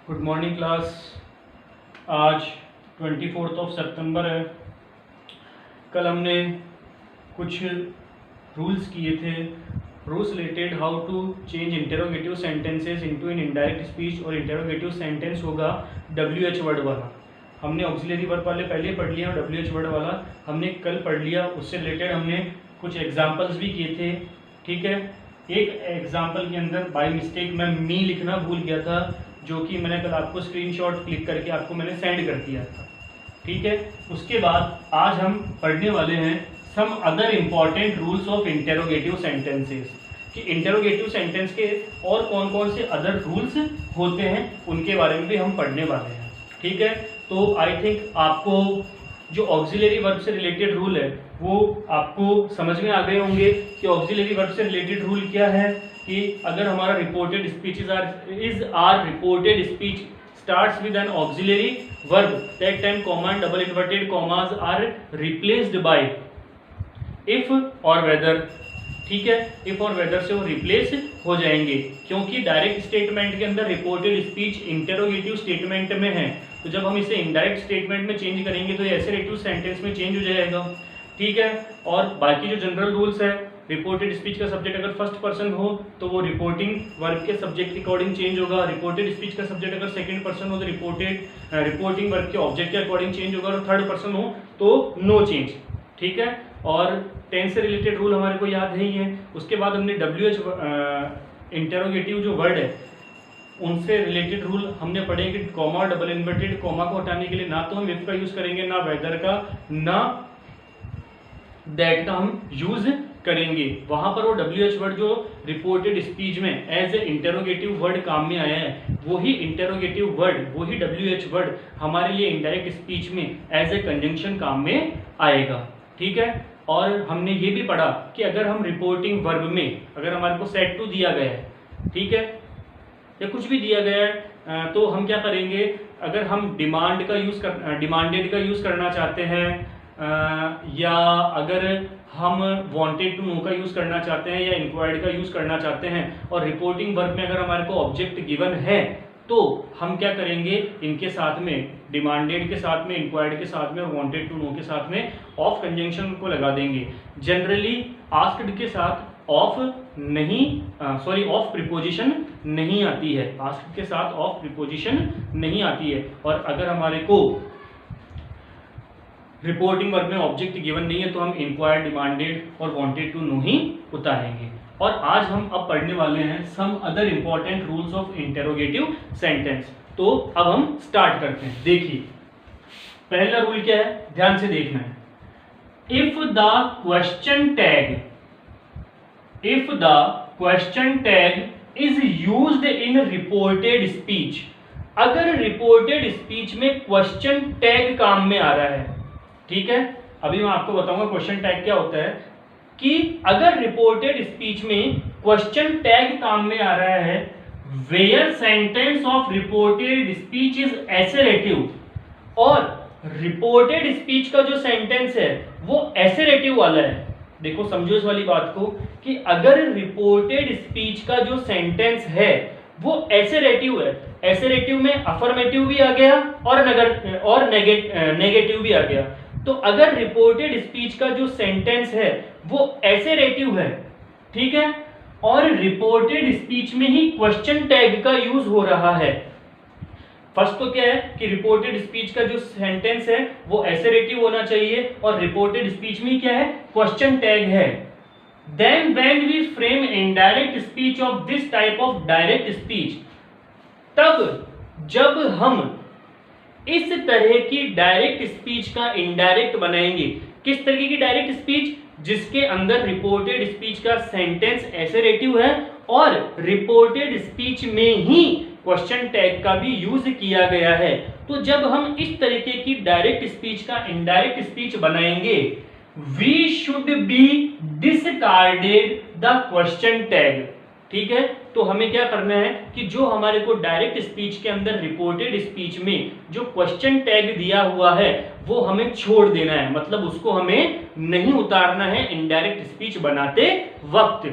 Good morning class. आज 24 सितंबर है। कल हमने कुछ रूल्स किए थे। Rules related how to change interrogative sentences into an indirect speech, और इंटेरोगेटिव सेंटेंस होगा WH वर्ड वाला। हमने ऑक्सिलरी वर्ब वाले पहले पढ़ लिया और WH वर्ड वाला हमने कल पढ़ लिया। उससे रिलेटेड हमने कुछ एग्जाम्पल्स भी किए थे। ठीक है, एक एग्जाम्पल के अंदर बाय मिस्टेक मैं मी लिखना भूल गया था, जो कि मैंने कल आपको स्क्रीनशॉट क्लिक करके आपको मैंने सेंड कर दिया था। ठीक है, उसके बाद आज हम पढ़ने वाले हैं some other important rules of interrogative sentences, कि इंटेरोगेटिव सेंटेंस के और कौन कौन से अदर रूल्स होते हैं उनके बारे में भी हम पढ़ने वाले हैं। ठीक है, तो आई थिंक आपको जो ऑक्सिलरी वर्ब से रिलेटेड रूल है वो आपको समझ में आ गए होंगे कि ऑक्सिलरी वर्ब से रिलेटेड रूल क्या है। कि अगर हमारा reported speech is or reported speech starts with an auxiliary verb, that time comma and double inverted commas are replaced by if or whether। ठीक है, if और whether से वो रिप्लेस हो जाएंगे, क्योंकि डायरेक्ट स्टेटमेंट के अंदर रिपोर्टेड स्पीच इंटेरोगेटिव स्टेटमेंट में है। तो जब हम इसे इनडायरेक्ट स्टेटमेंट में चेंज करेंगे तो ये एसेरेटिव सेंटेंस में चेंज हो जाएगा। ठीक है, और बाकी जो जनरल रूल्स है, रिपोर्टेड स्पीच का सब्जेक्ट अगर फर्स्ट पर्सन हो तो वो रिपोर्टिंग वर्ब के सब्जेक्ट के अकॉर्डिंग चेंज होगा। रिपोर्टेड स्पीच का सब्जेक्ट अगर सेकंड पर्सन हो तो रिपोर्टिंग वर्ब के ऑब्जेक्ट के अकॉर्डिंग चेंज होगा, और थर्ड पर्सन हो तो नो चेंज। ठीक है, और टेंस से रिलेटेड रूल हमारे को याद नहीं है। उसके बाद हमने WH इंटेरोगेटिव जो वर्ड है उनसे रिलेटेड रूल हमने पढ़े कि कॉमा और डबल इन्वर्टेड कॉमा को हटाने के लिए ना तो हम इफ का यूज करेंगे, ना वेदर का, ना दैट का हम यूज करेंगे। वहां पर वो WH वर्ड जो रिपोर्टेड स्पीच में एज ए इंटेरोगेटिव वर्ड काम में आया है, वही इंटेरोगेटिव वर्ड, वही WH वर्ड हमारे लिए इंडायरेक्ट स्पीच में एज ए कंजंक्शन काम में आएगा। ठीक है, और हमने ये भी पढ़ा कि अगर हम रिपोर्टिंग वर्ब में अगर हमारे को सेट टू दिया गया है, ठीक है, या कुछ भी दिया गया है, तो हम क्या करेंगे, अगर हम डिमांडेड का यूज करना चाहते हैं, या अगर हम वांटेड टू नो का यूज करना चाहते हैं, या इंक्वायर्ड का यूज करना चाहते हैं, और रिपोर्टिंग वर्ब में अगर हमारे को ऑब्जेक्ट गिवन है, तो हम क्या करेंगे, इनके साथ में डिमांडेड के साथ में, इंक्वायर्ड के साथ में और वांटेड टू नो के साथ में ऑफ कंजंक्शन को लगा देंगे। जनरली आस्क्ड के साथ ऑफ प्रीपोजिशन नहीं आती है, आस्क्ड के साथ ऑफ प्रीपोजिशन नहीं आती है। और अगर हमारे को रिपोर्टिंग वर्ब में ऑब्जेक्ट गिवन नहीं है तो हम इंक्वायर्ड, डिमांडेड और वांटेड टू नो ही उतारेंगे। और आज हम अब पढ़ने वाले हैं some other important rules of interrogative sentence. तो अब हम स्टार्ट करते हैं। देखिए, पहला रूल क्या है, ध्यान से देखना है। If the question tag is used in reported speech, अगर रिपोर्टेड स्पीच में क्वेश्चन टैग काम में आ रहा है, ठीक है, अभी मैं आपको बताऊंगा क्वेश्चन टैग क्या होता है। कि अगर रिपोर्टेड स्पीच में क्वेश्चन टैग काम में आ रहा है, where sentence of reported speech is assertive, और रिपोर्टेड स्पीच का जो सेंटेंस है वो एसेरेटिव वाला है। देखो, समझो इस वाली बात को, कि अगर रिपोर्टेड स्पीच का जो सेंटेंस है वो एसेरेटिव है, एसेरेटिव में अफर्मेटिव भी आ गया और नेगेटिव भी आ गया। तो अगर रिपोर्टेड स्पीच का जो सेंटेंस है वो एसेरेटिव है, ठीक है, और रिपोर्टेड स्पीच में ही क्वेश्चन टैग का यूज हो रहा है। फर्स्ट तो क्या है कि रिपोर्टेड स्पीच का जो सेंटेंस है वो एसेरेटिव होना चाहिए, और रिपोर्टेड स्पीच में क्या है, क्वेश्चन टैग है। Then when we frame indirect speech of this type of direct speech, तब जब हम इस तरह की डायरेक्ट स्पीच का इनडायरेक्ट बनाएंगे, किस तरह की डायरेक्ट स्पीच, जिसके अंदर रिपोर्टेड स्पीच का सेंटेंस एसेरेटिव है और रिपोर्टेड स्पीच में ही क्वेश्चन टैग का भी यूज किया गया है। तो जब हम इस तरीके की डायरेक्ट स्पीच का इनडायरेक्ट स्पीच बनाएंगे, we should be discarded the question tag. ठीक है, तो हमें क्या करना है कि जो हमारे को डायरेक्ट स्पीच के अंदर रिपोर्टेड स्पीच में जो क्वेश्चन टैग दिया हुआ है वो हमें छोड़ देना है, मतलब उसको हमें नहीं उतारना है इनडायरेक्ट स्पीच बनाते वक्त।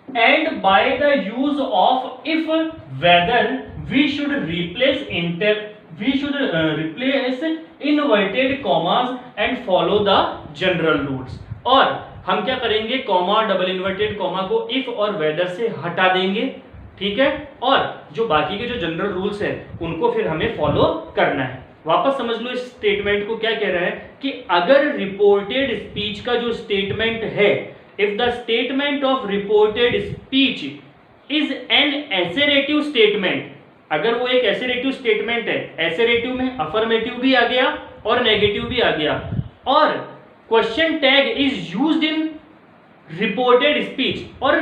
And by the use of if, whether, we should replace inverted commas and follow the general rules. और हम क्या करेंगे, कॉमा, डबल इन्वर्टेड कॉमा को इफ और वेदर से हटा देंगे, ठीक है, और जो बाकी के जो जनरल रूल्स है उनको फिर हमें फॉलो करना है। वापस समझ लो इस स्टेटमेंट को, क्या कह रहा है कि अगर रिपोर्टेड स्पीच का जो स्टेटमेंट है, if the statement of reported speech is an assertive statement, अगर वो एक एसेरेटिव स्टेटमेंट है, एसेरेटिव में अफर्मेटिव भी आ गया और नेगेटिव भी आ गया, और question tag is used in reported speech, और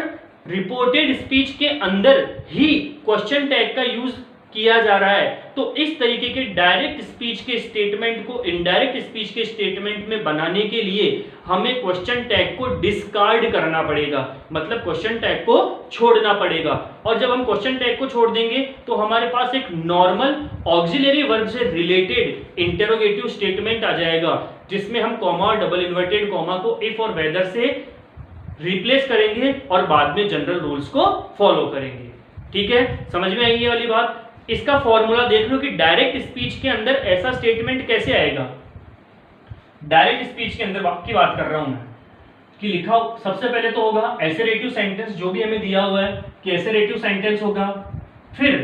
रिपोर्टेड स्पीच के अंदर ही क्वेश्चन टैग का यूज किया जा रहा है, तो इस तरीके के डायरेक्ट स्पीच के स्टेटमेंट को इनडायरेक्ट स्पीच के स्टेटमेंट में बनाने के लिए हमें क्वेश्चन टैग को डिस्कार्ड करना पड़ेगा, मतलब क्वेश्चन टैग को छोड़ना पड़ेगा। और जब हम क्वेश्चन टैग को छोड़ देंगे तो हमारे पास एक नॉर्मल ऑक्सिलरी वर्ब से रिलेटेड इंटरोगेटिव स्टेटमेंट आ जाएगा, जिसमें हम कॉमा और डबल इन्वर्टेड कॉमा को इफ और वेदर से रिप्लेस करेंगे और बाद में जनरल रूल्स को फॉलो करेंगे। ठीक है, समझ में आई ये वाली बात। इसका फॉर्मूला देख लो कि डायरेक्ट स्पीच के अंदर ऐसा स्टेटमेंट कैसे आएगा। डायरेक्ट स्पीच के अंदर की बात कर रहा हूं मैं, कि लिखा सबसे पहले तो होगा एसेरेटिव सेंटेंस, जो भी हमें दिया हुआ है कि एसेरेटिव सेंटेंस होगा, फिर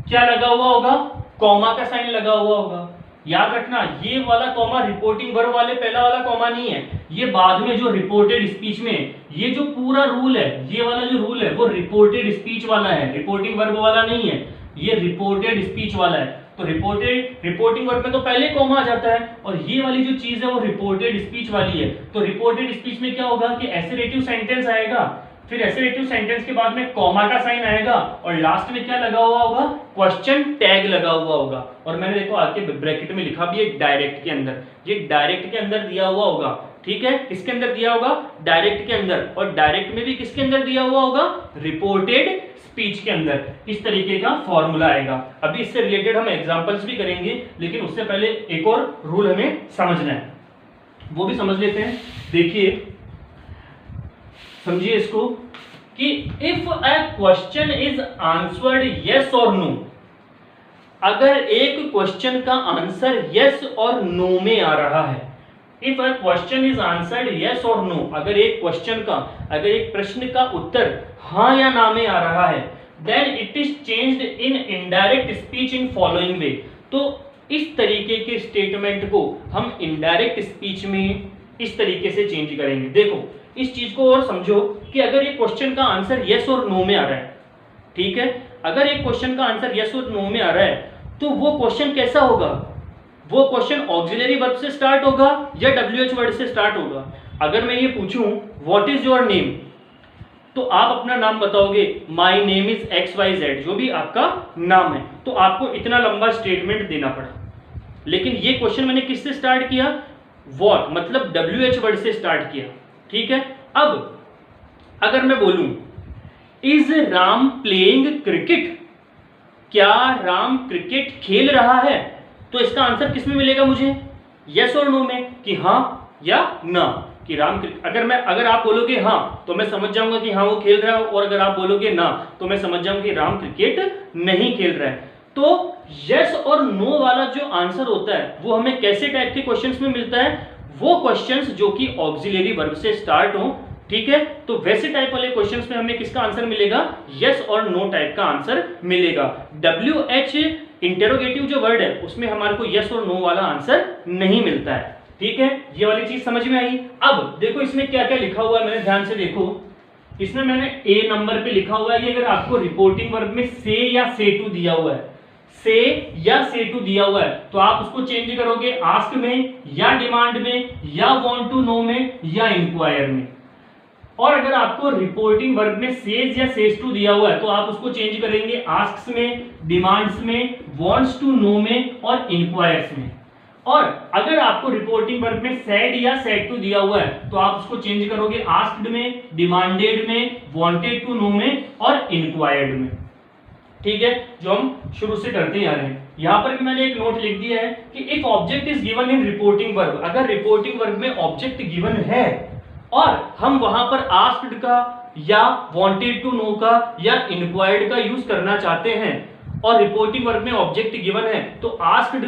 क्या लगा हुआ होगा, कॉमा का साइन लगा हुआ होगा। याद रखना ये वाला कॉमा रिपोर्टिंग वर्ब वाले पहला वाला कॉमा नहीं है, ये बाद में जो रिपोर्टेड स्पीच में ये जो पूरा रूल है, ये वाला जो रूल है वो रिपोर्टेड स्पीच वाला है, रिपोर्टिंग वर्ब वाला नहीं है, ये रिपोर्टेड स्पीच वाला है। तो रिपोर्टिंग वर्ब में तो पहले कॉमा आ जाता है, और ये वाली जो चीज है वो रिपोर्टेड स्पीच वाली है। तो रिपोर्टेड स्पीच में क्या होगा कि एसेरेटिव सेंटेंस आएगा, फिर एसेरेटिव सेंटेंस के बाद में कॉमा का साइन आएगा, और लास्ट में क्या लगा हुआ होगा, क्वेश्चन टैग लगा हुआ होगा। और मैंने देखो आगे ब्रैकेट में लिखा भी है डायरेक्ट के अंदर, ये डायरेक्ट के अंदर दिया हुआ होगा, ठीक है, किसके अंदर दिया होगा, डायरेक्ट के अंदर, और डायरेक्ट में भी किसके अंदर दिया हुआ होगा, रिपोर्टेड स्पीच के अंदर। इस तरीके का फॉर्मूला आएगा। अभी इससे रिलेटेड हम एग्जांपल्स भी करेंगे, लेकिन उससे पहले एक और रूल हमें समझना है, वो भी समझ लेते हैं। देखिए, समझिए इसको कि if a question is answered yes और नो, अगर एक क्वेश्चन का आंसर यस और नो में आ रहा है, if a question is answered yes और नो, अगर एक क्वेश्चन का, अगर एक प्रश्न का उत्तर हाँ या ना में आ रहा है, then it is changed in indirect speech in following way, तो इस तरीके के स्टेटमेंट को हम इनडायरेक्ट स्पीच में इस तरीके से चेंज करेंगे। देखो इस चीज को और समझो कि अगर एक क्वेश्चन का आंसर यस और नो में आ रहा है, ठीक है, अगर एक क्वेश्चन का आंसर यस और नो में आ रहा है, तो वो क्वेश्चन कैसा होगा, वो क्वेश्चन ऑक्सिलरी वर्ब से स्टार्ट होगा या WH वर्ड से स्टार्ट होगा। अगर मैं ये पूछूं व्हाट इज योर नेम, तो आप अपना नाम बताओगे, माय नेम इज XYZ, जो भी आपका नाम है, तो आपको इतना लंबा स्टेटमेंट देना पड़ा। लेकिन ये क्वेश्चन मैंने किससे स्टार्ट किया, व्हाट, मतलब WH वर्ड से स्टार्ट किया, ठीक है। अब अगर मैं बोलूं इज राम प्लेइंग क्रिकेट, क्या राम क्रिकेट खेल रहा है, तो इसका आंसर किस में मिलेगा मुझे, यस और नो में, कि हाँ या ना, कि राम क्रिकेट। अगर आप बोलोगे हाँ तो मैं समझ जाऊंगा कि हाँ वो खेल रहा है, और अगर आप बोलोगे ना तो मैं समझ जाऊंगा कि राम क्रिकेट नहीं खेल रहा है। तो यस और नो वाला जो आंसर होता है वो हमें कैसे टाइप के क्वेश्चंस में मिलता है, वो क्वेश्चंस जो कि ऑक्सिलरी वर्ब से स्टार्ट हो, ठीक है। तो वैसे टाइप वाले क्वेश्चंस में हमें किसका आंसर मिलेगा, यस और नो टाइप का आंसर मिलेगा। WH इंटेरोगेटिव जो वर्ड है उसमें हमारे को यस और नो वाला आंसर नहीं मिलता है, ठीक है। ये वाली चीज समझ में आई। अब देखो इसमें क्या क्या लिखा हुआ है, मैंने ध्यान से देखो, इसमें मैंने A नंबर पे लिखा हुआ है कि अगर आपको रिपोर्टिंग वर्ब में से या से टू दिया हुआ है, से या से टू दिया हुआ है, तो आप उसको चेंज करोगे आस्क में या डिमांड में या वांट टू नो में या इंक्वायर में। और अगर आपको रिपोर्टिंग वर्ब में सेज या सेज टू दिया हुआ है, तो आप उसको चेंज करेंगे आस्क्स में, डिमांड्स में, वांट्स टू नो में और इंक्वायर्स में। और अगर आपको रिपोर्टिंग वर्ब में सेड या सेड टू दिया हुआ है, तो आप उसको चेंज करोगे आस्क्ड में, डिमांडेड में, वांटेड टू नो में और इंक्वायर्ड में, ठीक है, जो हम शुरू से करते आ रहे हैं। यहां पर भी मैंने एक नोट लिख दिया है कि if object is given in reporting verb, अगर रिपोर्टिंग वर्ब में ऑब्जेक्ट गिवन है और हम वहां पर आस्क्ड का या वांटेड टू नो का या इंक्वायर्ड का यूज करना चाहते हैं, और रिपोर्टिंग वर्ब में ऑब्जेक्ट गिवन है तो आस्क्ड,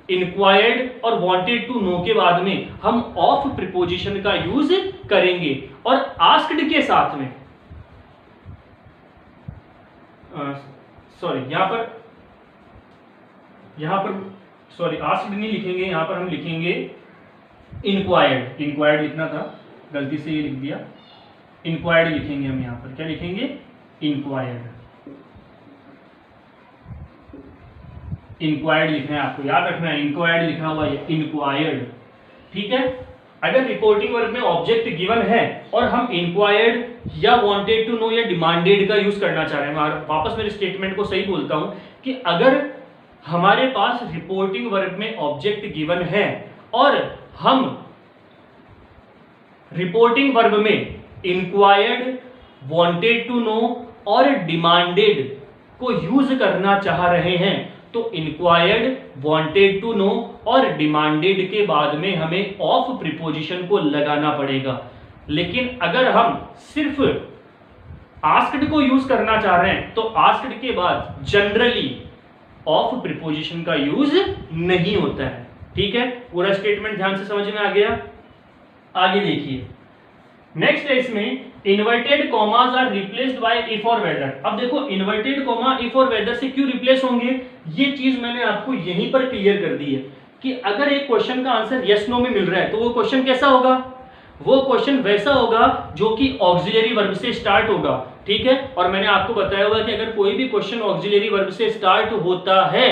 इंक्वायर्ड और वांटेड टू नो के बाद में हम ऑफ प्रीपोजिशन का यूज करेंगे। और आस्क्ड के साथ में यहां पर सॉरी आस्क्ड नहीं लिखेंगे, यहां पर हम लिखेंगे इंक्वायर्ड। इंक्वायर्ड लिखना था, गलती से ये लिख दिया, इंक्वायर्ड लिखेंगे हम। यहां पर क्या लिखेंगे? इंक्वायर्ड। इंक्वायर्ड लिखना है, आपको याद रखना है, इंक्वायर्ड लिखा हुआ है, इंक्वायर्ड। ठीक है, अगर रिपोर्टिंग वर्ब में ऑब्जेक्ट गिवन है और हम इंक्वायर्ड या वांटेड टू नो या डिमांडेड का यूज करना चाह रहे हैं, वापस मेरे स्टेटमेंट को सही बोलता हूं कि अगर हमारे पास रिपोर्टिंग वर्ब में ऑब्जेक्ट गिवन है और हम रिपोर्टिंग वर्ब में इंक्वायर्ड, वांटेड टू नो और डिमांडेड को यूज करना चाह रहे हैं तो इंक्वायर्ड, वांटेड टू नो और डिमांडेड के बाद में हमें ऑफ प्रीपोजिशन को लगाना पड़ेगा। लेकिन अगर हम सिर्फ आस्क्ड को यूज करना चाह रहे हैं तो आस्क्ड के बाद जनरली ऑफ प्रीपोजिशन का यूज नहीं होता है। ठीक है, पूरा स्टेटमेंट ध्यान से समझ में आ गया? आगे देखिए, नेक्स्ट है इसमें inverted commas are replaced by if और वेदर। अब देखो इन्वर्टेड कॉमा इफ और वेदर से क्यों रिप्लेस होंगे, ये चीज मैंने आपको यहीं पर क्लियर कर दी है कि अगर एक क्वेश्चन का आंसर यस नो में मिल रहा है तो वो क्वेश्चन कैसा होगा? वो क्वेश्चन वैसा होगा जो कि ऑक्सिलरी वर्ब से स्टार्ट होगा। ठीक है, और मैंने आपको बताया हुआ कि अगर कोई भी क्वेश्चन ऑक्सिलरी वर्ब से स्टार्ट होता है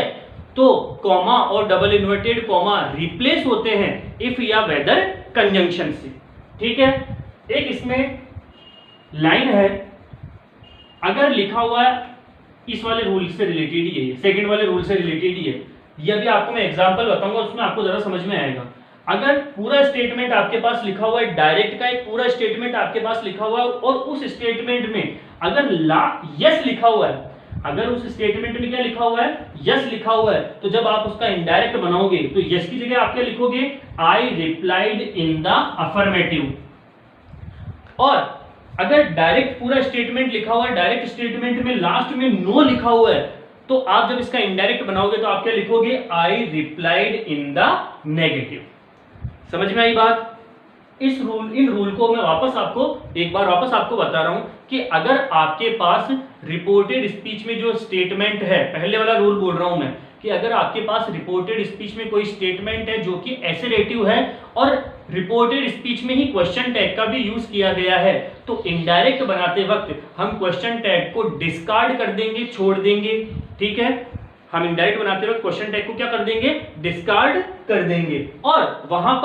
तो कॉमा और डबल इन्वर्टेड कॉमा रिप्लेस होते हैं इफ या वेदर कंजंक्शन से। ठीक है, एक इसमें लाइन है, अगर लिखा हुआ है इस वाले रूल से रिलेटेड ही है, सेकंड वाले रूल से रिलेटेड ही है, ये अभी आपको मैं एग्जांपल बताऊंगा उसमें आपको जरा समझ में आएगा। अगर पूरा स्टेटमेंट आपके पास लिखा हुआ है, डायरेक्ट का एक पूरा स्टेटमेंट आपके पास लिखा हुआ है और उस स्टेटमेंट में अगर यस लिखा हुआ है, अगर उस स्टेटमेंट में क्या लिखा हुआ है? यस लिखा हुआ है, तो जब आप उसका इनडायरेक्ट बनाओगे तो यस की जगह आप क्या लिखोगे? I replied in the affirmative. और अगर डायरेक्ट पूरा स्टेटमेंट लिखा हुआ है, डायरेक्ट स्टेटमेंट में लास्ट में नो लिखा हुआ है, तो आप जब इसका इनडायरेक्ट बनाओगे तो आप क्या लिखोगे? I replied in the negative. समझ में आई बात? इन रूल को मैं एक बार वापस आपको बता रहा हूं कि अगर आपके पास रिपोर्टेड स्पीच में जो स्टेटमेंट है, पहले वाला रूल बोल रहा हूं मैं, कि अगर आपके पास रिपोर्टेड स्पीच में कोई स्टेटमेंट है जो कि एसेरेटिव है और रिपोर्टेड स्पीच में ही क्वेश्चन टैग का भी यूज किया गया है, तो इनडायरेक्ट बनाते वक्त हम क्वेश्चन टैग को डिस्कार्ड कर देंगे, छोड़ देंगे। ठीक है, हम इनडायरेक्ट बनाते वक्त क्वेश्चन टैग को क्या कर देंगे? डिस्कार्ड कर देंगे। और वहां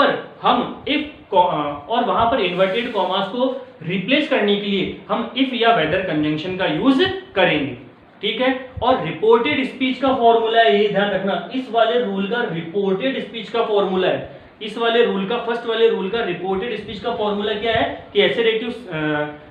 पर इन्वर्टेड कॉमास को रिप्लेस करने के लिए हम इफ या वेदर कंजंक्शन का यूज करेंगे। ठीक है, और रिपोर्टेड स्पीच का फॉर्मूला है, ये ध्यान रखना, इस वाले रूल का रिपोर्टेड स्पीच का फॉर्मूला है, इस वाले रूल का, फर्स्ट वाले रूल का रिपोर्टेड स्पीच का फॉर्मूला क्या है कि एसेरेटिव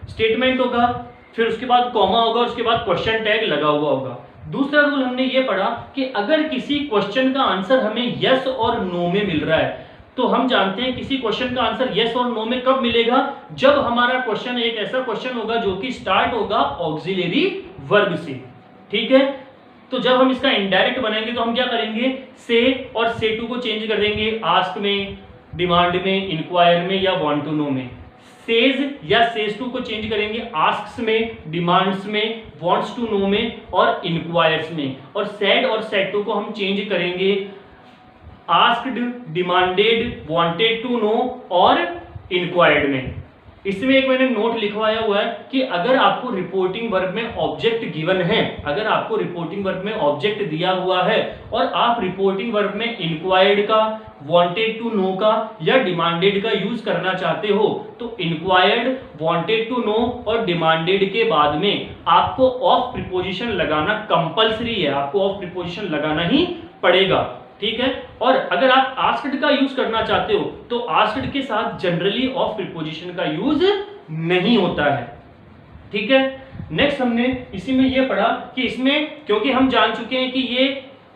स्टेटमेंट होगा, फिर उसके बाद कॉमा होगा, उसके बाद क्वेश्चन टैग लगा हुआ होगा। दूसरा रूल हमने ये पढ़ा कि अगर किसी क्वेश्चन का आंसर हमें यस और नो में मिल रहा है तो हम जानते हैं किसी क्वेश्चन का आंसर यस और नो में कब मिलेगा? जब हमारा क्वेश्चन एक ऐसा क्वेश्चन होगा जो कि स्टार्ट होगा ऑक्सिलरी वर्ब से। ठीक है, तो जब हम इसका इनडायरेक्ट बनाएंगे तो हम क्या करेंगे? से और से टू को चेंज कर देंगे, आस्क में, डिमांड में, इंक्वायर में या वांट टू नो में। सेज या सेज टू को चेंज करेंगे आस्क्स में, डिमांड्स में, वांट्स टू नो में और इंक्वायर्स में। और सेड और सेड टू को हम चेंज करेंगे asked, demanded, wanted to know और इंक्वायर्ड में। इसमें एक मैंने नोट लिखवाया हुआ है कि अगर आपको रिपोर्टिंग वर्ब में ऑब्जेक्ट गिवन है, अगर आपको रिपोर्टिंग वर्ब में ऑब्जेक्ट दिया हुआ है और आप रिपोर्टिंग वर्ब में इंक्वायर्ड का, वांटेड टू नो का या डिमांडेड का यूज करना चाहते हो तो इंक्वायर्ड, वांटेड टू नो और डिमांडेड के बाद में आपको ऑफ प्रीपोजिशन लगाना कंपलसरी है, आपको ऑफ प्रीपोजिशन लगाना ही पड़ेगा। ठीक है, और अगर आप आस्क्ड का यूज करना चाहते हो तो आस्क्ड के साथ जनरली ऑफ प्रीपोजिशन का यूज नहीं होता है। ठीक है, नेक्स्ट हमने इसी में ये पढ़ा कि इसमें, क्योंकि हम जान चुके हैं कि ये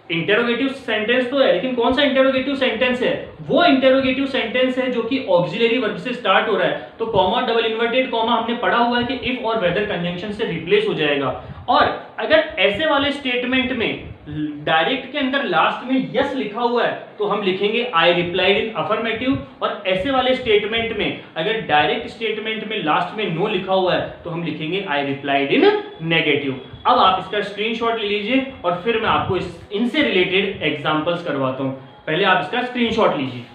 इंटेरोगेटिव सेंटेंस तो है, लेकिन कौन सा इंटेरोगेटिव सेंटेंस है? वो इंटेरोगेटिव सेंटेंस है जो कि ऑक्सिलरी वर्ब से स्टार्ट हो रहा है, तो कॉमा, डबल इन्वर्टेड कॉमा हमने पढ़ा हुआ है कि इफ और वेदर कंजंक्शन से रिप्लेस हो जाएगा। और अगर ऐसे वाले स्टेटमेंट में डायरेक्ट के अंदर लास्ट में यस लिखा हुआ है तो हम लिखेंगे आई रिप्लाइड इन अफर्मेटिव, और ऐसे वाले स्टेटमेंट में अगर डायरेक्ट स्टेटमेंट में लास्ट में नो लिखा हुआ है तो हम लिखेंगे आई रिप्लाइड इन नेगेटिव। अब आप इसका स्क्रीनशॉट ले लीजिए और फिर मैं आपको इनसे रिलेटेड एग्जांपल्स करवाता हूं। पहले आप इसका स्क्रीनशॉट लीजिए।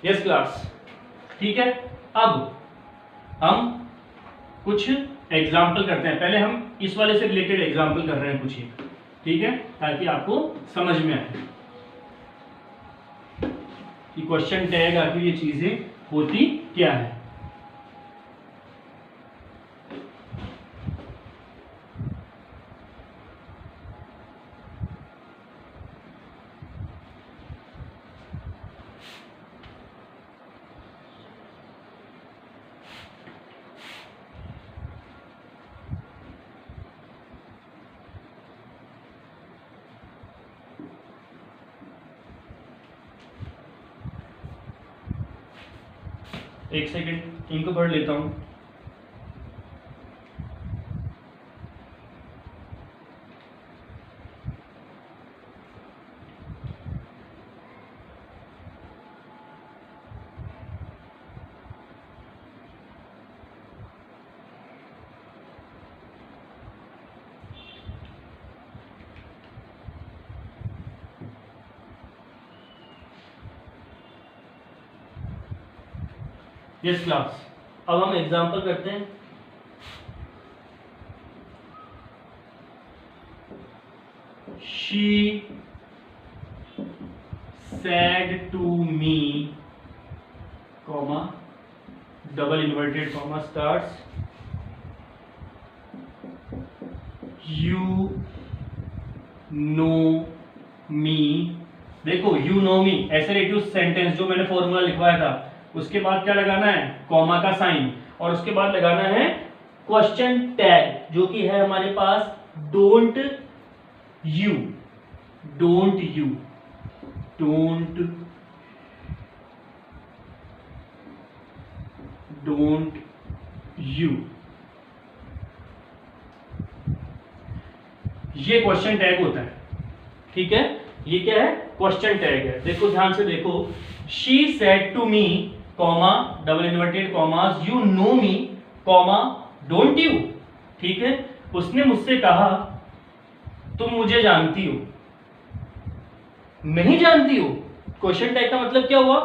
यस क्लास, ठीक है। अब हम कुछ एग्जाम्पल करते हैं। पहले हम इस वाले से रिलेटेड एग्जाम्पल कर रहे हैं कुछ ही, ठीक है, ताकि आपको समझ में आए कि क्वेश्चन टैग आखिर ये चीजें होती क्या है। एक सेकंड इनको पढ़ लेता हूं। यस क्लास, अब हम एग्जाम्पल करते हैं। She said to me, comma, double inverted comma starts, you know me। देखो you know me assertive sentence जो मैंने फॉर्मूला लिखवाया था, उसके बाद क्या लगाना है, कॉमा का साइन, और उसके बाद लगाना है क्वेश्चन टैग जो कि है हमारे पास don't you, don't you, don't you. ये क्वेश्चन टैग होता है, ठीक है। ये क्या है, क्वेश्चन टैग है। देखो ध्यान से देखो, she said to me, comma, double inverted commas, you know me, comma, don't you, ठीक है। उसने मुझसे कहा तुम मुझे जानती हो, नहीं जानती हो। क्वेश्चन टैग का मतलब क्या हुआ,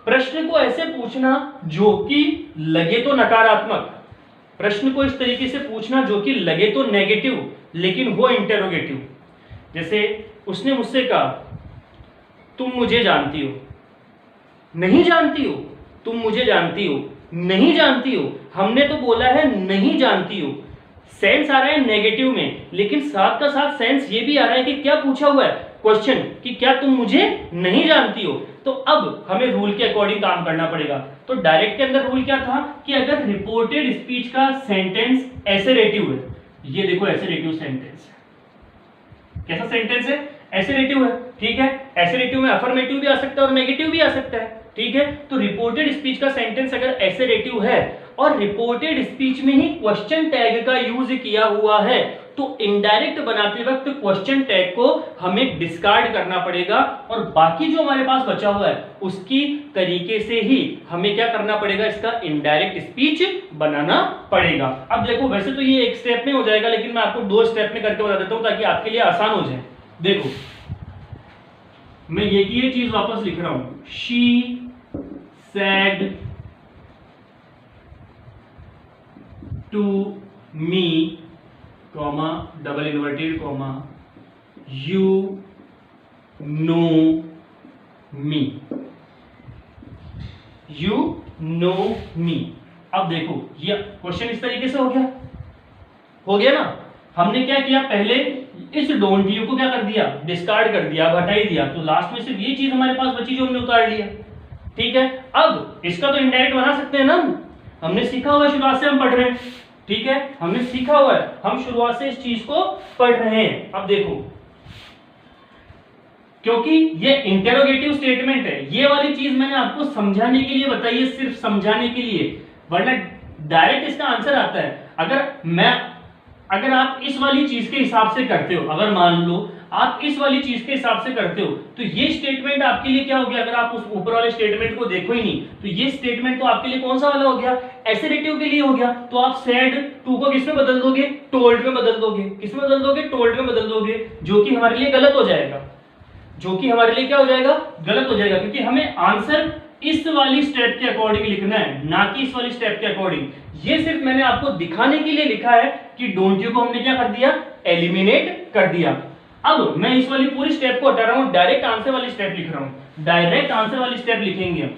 प्रश्न को ऐसे पूछना जो कि लगे तो नकारात्मक, प्रश्न को इस तरीके से पूछना जो कि लगे तो नेगेटिव लेकिन हो इंटेरोगेटिव। जैसे उसने मुझसे कहा तुम मुझे जानती हो, नहीं जानती हो, तुम मुझे जानती हो, नहीं जानती हो। हमने तो बोला है नहीं जानती हो, सेंस आ रहा है नेगेटिव में, लेकिन साथ का साथ सेंस ये भी आ रहा है कि क्या पूछा हुआ है, क्वेश्चन, कि क्या तुम मुझे नहीं जानती हो। तो अब हमें रूल के अकॉर्डिंग काम करना पड़ेगा। तो डायरेक्ट के अंदर रूल क्या था कि अगर रिपोर्टेड स्पीच का सेंटेंस एसेरेटिव है, ये देखो एसेरेटिव सेंटेंस, कैसा सेंटेंस है, एसेरेटिव है, ठीक है। एसेरेटिव में अफर्मेटिव भी आ सकता है और नेगेटिव भी आ सकता है, ठीक है। तो रिपोर्टेड स्पीच का सेंटेंस अगर एसेरेटिव है और रिपोर्टेड स्पीच में ही क्वेश्चन टैग का यूज किया हुआ है तो इनडायरेक्ट बनाते वक्त क्वेश्चन टैग को हमें डिस्कार्ड करना पड़ेगा और बाकी जो हमारे पास बचा हुआ है उसकी तरीके से ही हमें क्या करना पड़ेगा, इसका इनडायरेक्ट स्पीच बनाना पड़ेगा। अब देखो वैसे तो ये एक स्टेप में हो जाएगा, लेकिन मैं आपको 2 स्टेप में करके बता देता हूं ताकि आपके लिए आसान हो जाए। देखो मैं ये चीज वापस लिख रहा हूं, she said to me, comma, double inverted comma, you know me, you know me. अब देखो ये क्वेश्चन इस तरीके से हो गया ना। हमने क्या किया, पहले इस डोंट यू को क्या कर दिया, डिस्कार्ड कर दिया, हटाई दिया, तो लास्ट में सिर्फ ये चीज हमारे पास बची जो हमने उतार लिया, ठीक है। अब इसका तो इनडायरेक्ट बना सकते हैं ना, हमने सीखा होगा, शुरुआत से हम पढ़ रहे हैं, ठीक है, हमने सीखा हुआ है, हम शुरुआत से इस चीज को पढ़ रहे हैं। अब देखो, क्योंकि ये इंटेरोगेटिव स्टेटमेंट है, ये वाली चीज मैंने आपको समझाने के लिए बताई है, सिर्फ समझाने के लिए, वरना डायरेक्ट इसका आंसर आता है। अगर आप इस वाली चीज के हिसाब से करते हो, अगर मान लो आप इस वाली चीज के हिसाब से करते हो, तो ये स्टेटमेंट आपके लिए क्या हो गया? अगर आप उस ऊपर वाले स्टेटमेंट को देखो ही नहीं, तो ये स्टेटमेंट तो आपके लिए कौन सा वाला हो गया? एसेरेटिव के लिए हो गया। तो आप सेड टू को किस में बदल दोगे? टोल्ड में बदल दोगे। किस में बदल दोगे? टोल्ड में बदल दोगे, जो कि हमारे लिए गलत हो जाएगा, जो कि हमारे लिए क्या हो जाएगा? गलत हो जाएगा, क्योंकि हमें आंसर इस वाली स्टेप के अकॉर्डिंग लिखना है, ना कि इस वाली स्टेप के अकॉर्डिंग। ये सिर्फ मैंने आपको दिखाने के लिए लिखा है कि डोंट यू को हमने क्या कर दिया? एलिमिनेट कर दिया। अब मैं इस वाली पूरी स्टेप को हटा रहा हूं, डायरेक्ट आंसर वाली स्टेप लिख रहा हूं। डायरेक्ट आंसर वाली स्टेप लिखेंगे हम,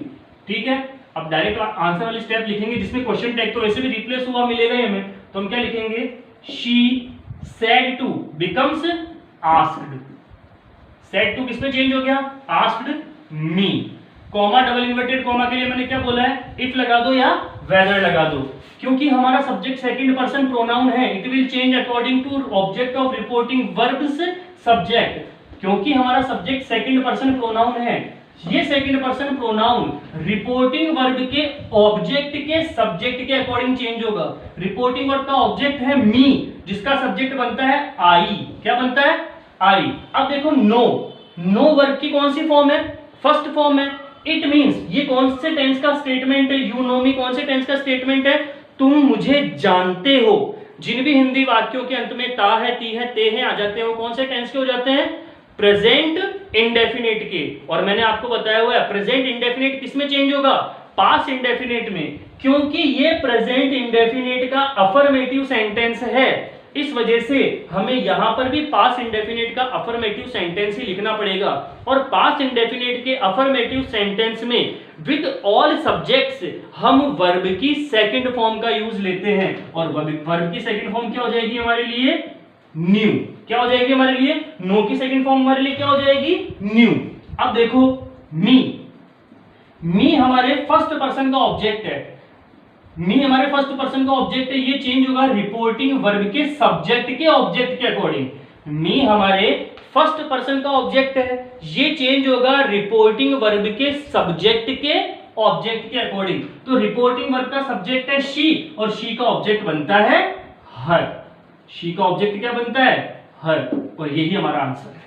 ठीक है। अब डायरेक्ट आंसर वाली स्टेप लिखेंगे जिसमें क्वेश्चन टैग तो वैसे भी रिप्लेस हुआ मिलेगा ही हमें, तो हम क्या लिखेंगे? She said to becomes asked. Said to किसमें चेंज हो गया? Asked me. Comma, double inverted comma के लिए मैंने क्या बोला है? इफ लगा दो या वेदर लगा दो, क्योंकि हमारा सब्जेक्ट सेकंड पर्सन प्रोनाउन है। It will change according to object of reporting verbs subject. क्योंकि हमारा सब्जेक्ट सेकंड पर्सन प्रोनाउन है, ये second person pronoun reporting verb के ऑब्जेक्ट के सब्जेक्ट के अकॉर्डिंग चेंज होगा। रिपोर्टिंग वर्ब का ऑब्जेक्ट है मी, जिसका सब्जेक्ट बनता है आई। क्या बनता है? आई। अब देखो, नो, नो वर्ब की कौन सी फॉर्म है? फर्स्ट फॉर्म है। इट मींस, ये कौन से टेंस का स्टेटमेंट है? यू नो मी कौन से टेंस का स्टेटमेंट है? तुम मुझे जानते हो। जिन भी हिंदी वाक्यों के अंत में ता है, ती है, ते है आ जाते हैं, वो कौन से टेंस के हो जाते हैं? प्रेजेंट इंडेफिनिट के। और मैंने आपको बताया हुआ है प्रेजेंट इंडेफिनिट किस में चेंज होगा? पास्ट इंडेफिनिट में, क्योंकि ये प्रेजेंट इंडेफिनिट का अफर्मेटिव सेंटेंस है। इस वजह से हमें यहां पर भी पास्ट इंडेफिनिट का अफर्मेटिव सेंटेंस ही लिखना पड़ेगा। और पास्ट इंडेफिनिट के अफर्मेटिव सेंटेंस में विद ऑल सब्जेक्ट्स हम वर्ब की सेकंड फॉर्म का यूज लेते हैं, और वर्ब की सेकंड फॉर्म क्या हो जाएगी हमारे लिए? न्यू। क्या हो जाएगी हमारे लिए? नो की सेकंड फॉर्म हमारे लिए क्या हो जाएगी? न्यू। अब देखो, मी, मी हमारे फर्स्ट पर्सन का ऑब्जेक्ट है। मी हमारे फर्स्ट पर्सन का ऑब्जेक्ट है, ये चेंज होगा रिपोर्टिंग वर्ब के सब्जेक्ट के ऑब्जेक्ट के अकॉर्डिंग। मी हमारे फर्स्ट पर्सन का ऑब्जेक्ट है, ये चेंज होगा रिपोर्टिंग वर्ब के सब्जेक्ट के ऑब्जेक्ट के अकॉर्डिंग। तो रिपोर्टिंग वर्ब का सब्जेक्ट है शी, और शी का ऑब्जेक्ट बनता है हर। शी का ऑब्जेक्ट क्या बनता है? हर। और यही हमारा आंसर है,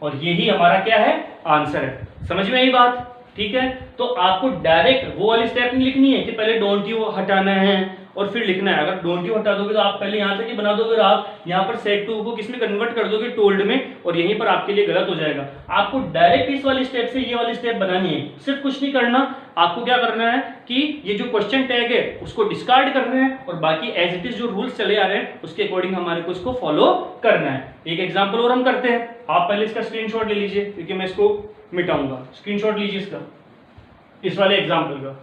और यही हमारा क्या है? आंसर है। समझ में आई बात? ठीक है, तो आपको डायरेक्ट वो वाली स्टेप नहीं लिखनी है कि पहले डोंट यू हटाना है और फिर लिखना है। अगर डोंट यू हटा दोगे तो आप पहले यहां तक ही बना दोगे, और आप यहां पर सेड टू को किसमें कन्वर्ट कर दोगे? टोल्ड में, और यहीं पर आपके लिए गलत हो जाएगा। आपको डायरेक्ट इस वाली स्टेप से ये वाली स्टेप बनानी है। सिर्फ कुछ नहीं करना, आपको क्या करना है कि ये जो क्वेश्चन टैग है उसको डिस्कार्ड करना है, और बाकी एज इट इज जो रूल्स चले आ रहे हैं उसके अकॉर्डिंग हमारे को इसको फॉलो करना है। एक एग्जाम्पल और हम करते हैं। आप पहले इसका स्क्रीनशॉट ले लीजिए, क्योंकि मैं इसको मिटाऊंगा। स्क्रीनशॉट लीजिए इसका, इस वाले एग्जाम्पल का।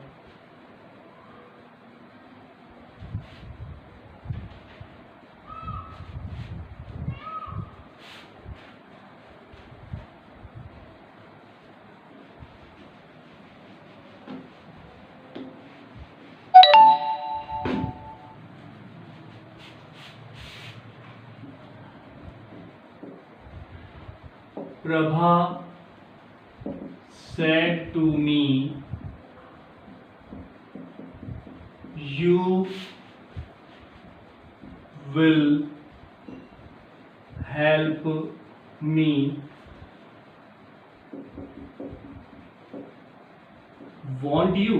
Prabha said to me, you will help me want you।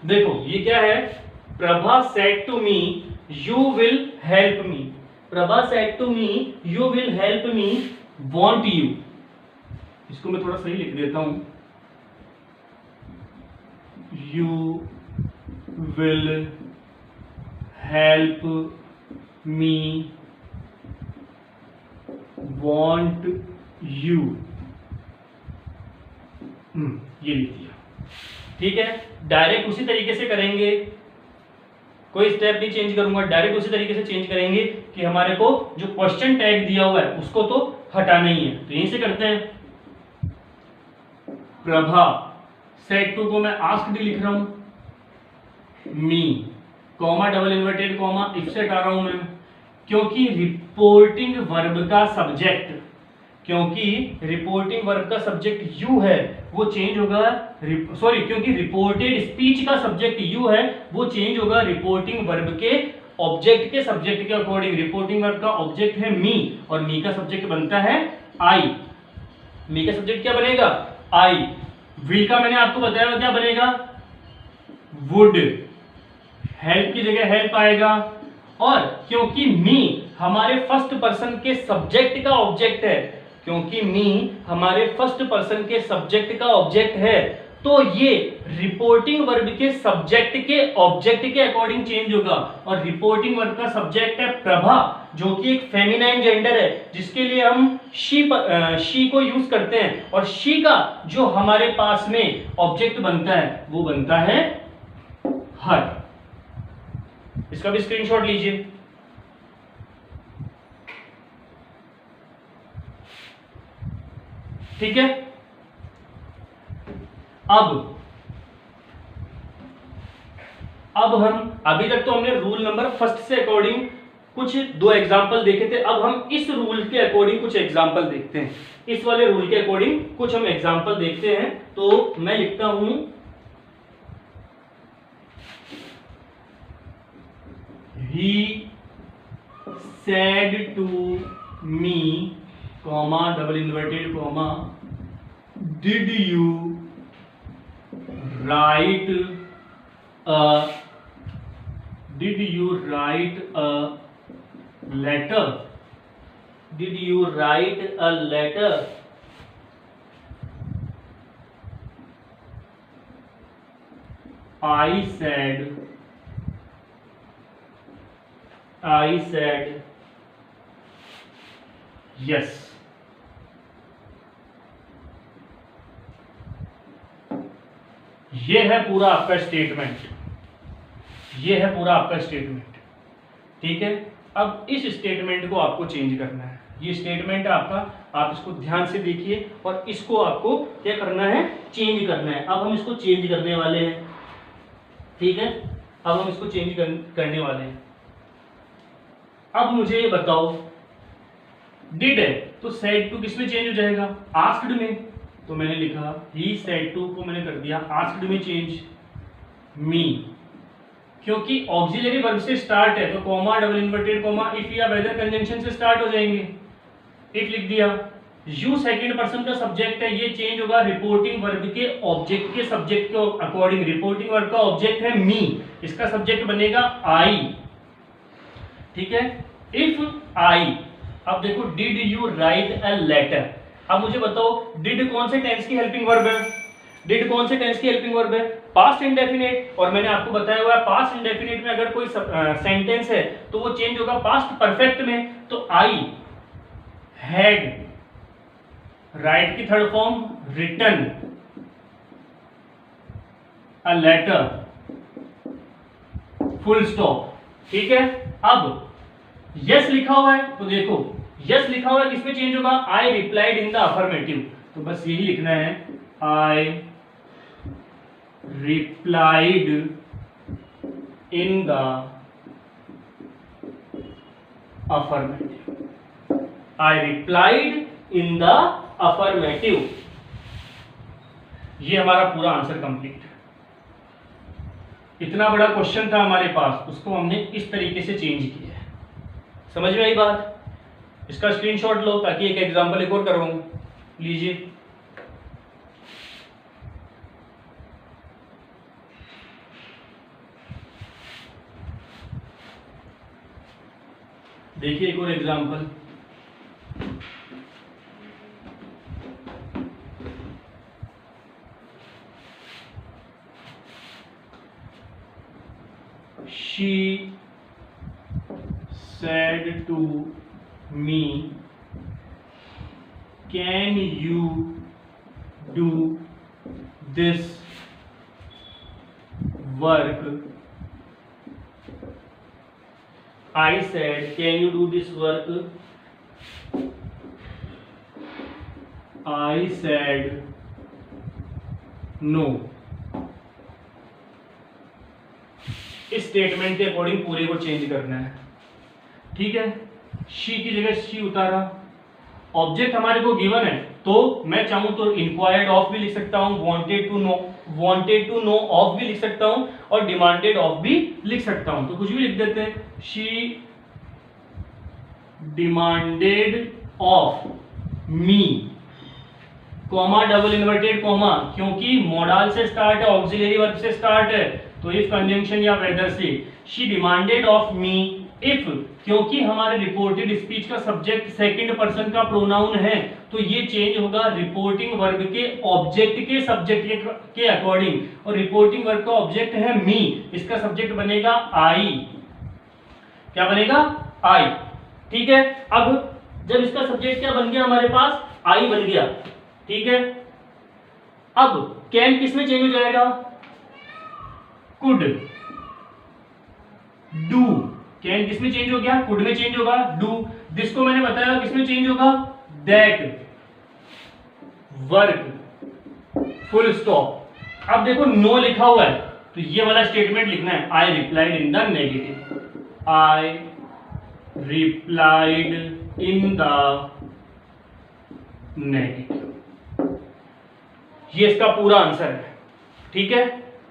देखो ये क्या है? Prabha said to me you will help me. Prabha said to me you will help me want you. इसको मैं थोड़ा सही लिख देता हूं। You will help me want you. ये लिख दिया। ठीक है, डायरेक्ट उसी तरीके से करेंगे, कोई स्टेप नहीं चेंज करूंगा, डायरेक्ट उसी तरीके से चेंज करेंगे कि हमारे को जो क्वेश्चन टैग दिया हुआ है उसको तो हटाना ही है। तो यहीं से करते हैं। प्रभा सेड टू को मैं आस्क्ड लिख रहा हूं, me comma double inverted comma इफसेट आ रहा हूं मैं, क्योंकि रिपोर्टिंग वर्ब का सब्जेक्ट, क्योंकि रिपोर्टिंग वर्ब का सब्जेक्ट यू है वो चेंज होगा, सॉरी क्योंकि रिपोर्टेड स्पीच का सब्जेक्ट यू है वो चेंज होगा रिपोर्टिंग वर्ब के ऑब्जेक्ट के सब्जेक्ट के अकॉर्डिंग। रिपोर्टिंग वर्ब का ऑब्जेक्ट है मी और मी का सब्जेक्ट बनता है आई। मी का सब्जेक्ट क्या बनेगा? आई। विल का मैंने आपको बताया क्या बनेगा? वुड। हेल्प की जगह हेल्प आएगा। और क्योंकि मी हमारे फर्स्ट पर्सन के सब्जेक्ट का ऑब्जेक्ट है, क्योंकि मी हमारे फर्स्ट पर्सन के सब्जेक्ट का ऑब्जेक्ट है, तो ये रिपोर्टिंग वर्ब के सब्जेक्ट के ऑब्जेक्ट के अकॉर्डिंग चेंज होगा। और रिपोर्टिंग वर्ब का सब्जेक्ट है प्रभा, जो कि एक फेमिनाइन जेंडर है, जिसके लिए हम शी को यूज करते हैं। और शी का जो हमारे पास में ऑब्जेक्ट बनता है वो बनता है हर। इसका भी स्क्रीनशॉट लीजिए। ठीक है, अब हम अभी तक तो हमने रूल नंबर फर्स्ट से अकॉर्डिंग कुछ दो एग्जांपल देखे थे। अब हम इस रूल के अकॉर्डिंग कुछ एग्जांपल देखते हैं। इस वाले रूल के अकॉर्डिंग कुछ हम एग्जांपल देखते हैं। तो मैं लिखता हूं he said to me comma double inverted comma did you write a letter? Did you write a letter? I said yes. ये है पूरा आपका स्टेटमेंट, ये है पूरा आपका स्टेटमेंट। ठीक है, अब इस स्टेटमेंट को आपको चेंज करना है। ये स्टेटमेंट है आपका, आप इसको ध्यान से देखिए और इसको आपको क्या करना है? चेंज करना है। अब हम इसको चेंज करने वाले हैं। ठीक है, अब हम इसको चेंज करने वाले हैं। अब मुझे ये बताओ, डिड है तो सेड टू किस में चेंज हो जाएगा? आस्क्ड में। तो मैंने लिखा ही सेड टू को मैंने कर दिया आस्क्ड में चेंज मी, क्योंकि ऑक्सिलरी वर्ब से स्टार्ट है तो comma double inverted comma if या वेदर कंजंक्शन से स्टार्ट हो जाएंगे। इफ लिख दिया। यू सेकंड पर्सन का सब्जेक्ट है, ये चेंज होगा रिपोर्टिंग वर्ब के ऑब्जेक्ट के सब्जेक्ट के अकॉर्डिंग। रिपोर्टिंग वर्ब का ऑब्जेक्ट है मी, इसका सब्जेक्ट बनेगा आई। ठीक है, इफ आई। अब देखो did you write a letter. अब मुझे बताओ डिड कौन से टेंस की हेल्पिंग वर्ब है? डिड कौन से टेंस की हेल्पिंग वर्ब है? Past indefinite. और मैंने आपको बताया हुआ है पास्ट इंडेफिनिट में अगर कोई सेंटेंस है तो वो चेंज होगा पास्ट परफेक्ट में। तो आई हैड, राइट की third form written a letter, full stop. ठीक है, अब यस लिखा हुआ है तो देखो यस लिखा हुआ है किसमें चेंज होगा? I replied in the affirmative. तो बस यही लिखना है, I replied in the affirmative. I replied in the affirmative. ये हमारा पूरा आंसर कंप्लीट। इतना बड़ा क्वेश्चन था हमारे पास, उसको हमने इस तरीके से चेंज किया है। समझ में आई बात? इसका स्क्रीनशॉट लो ताकि एक एग्जांपल एक और करवाऊं। लीजिए, देखिए एक और example. She said to me, can you do this work? I said, can you do this work? I said, no. इस स्टेटमेंट के अकॉर्डिंग पूरे को चेंज करना है। ठीक है, शी की जगह शी उतारा। ऑब्जेक्ट हमारे को गिवन है, तो मैं चाहूं तो इंक्वायर्ड ऑफ भी लिख सकता हूं, वांटेड टू नो ऑफ भी लिख सकता हूं, और डिमांडेड ऑफ भी लिख सकता हूं। तो कुछ भी लिख देते हैं, she demanded of me, comma double inverted comma, क्योंकि मॉडल से स्टार्ट है, ऑक्सिलरी वर्ब से स्टार्ट है, तो इफ कंजंक्शन या वेदर से। She demanded of me if, क्योंकि हमारे रिपोर्टेड स्पीच का सब्जेक्ट सेकंड पर्सन का प्रोनाउन है, तो ये चेंज होगा रिपोर्टिंग वर्ब के ऑब्जेक्ट के सब्जेक्ट के अकॉर्डिंग, और रिपोर्टिंग वर्ब का ऑब्जेक्ट है मी, इसका सब्जेक्ट बनेगा आई। क्या बनेगा? आई। ठीक है, अब जब इसका सब्जेक्ट क्या बन गया हमारे पास? आई बन गया। ठीक है, अब कैन किस में चेंज हो जाएगा? Could, do. कैन किस में चेंज हो गया? कुड में चेंज होगा। डू, दिस को मैंने बताया किस में चेंज होगा? That, work, full stop. अब देखो नो लिखा हुआ है, तो ये वाला स्टेटमेंट लिखना है, I replied in the negative. I replied in the negative, ये इसका पूरा आंसर है। ठीक है,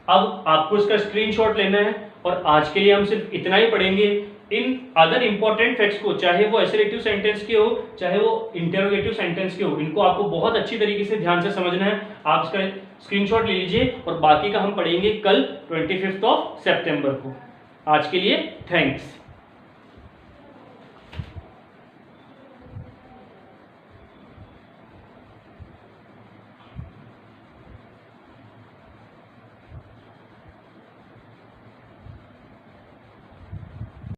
अब आपको इसका स्क्रीनशॉट लेना है, और आज के लिए हम सिर्फ इतना ही पढ़ेंगे। इन अदर इंपॉर्टेंट फैक्ट्स को, चाहे वो एसरेटिव सेंटेंस के हो, चाहे वो इंटेरोगेटिव सेंटेंस के हो, इनको आपको बहुत अच्छी तरीके से ध्यान से समझना है। आप इसका स्क्रीनशॉट ले लीजिए, और बाकी का हम पढ़ेंगे कल 25 सितंबर को। आज के लिए थैंक्स।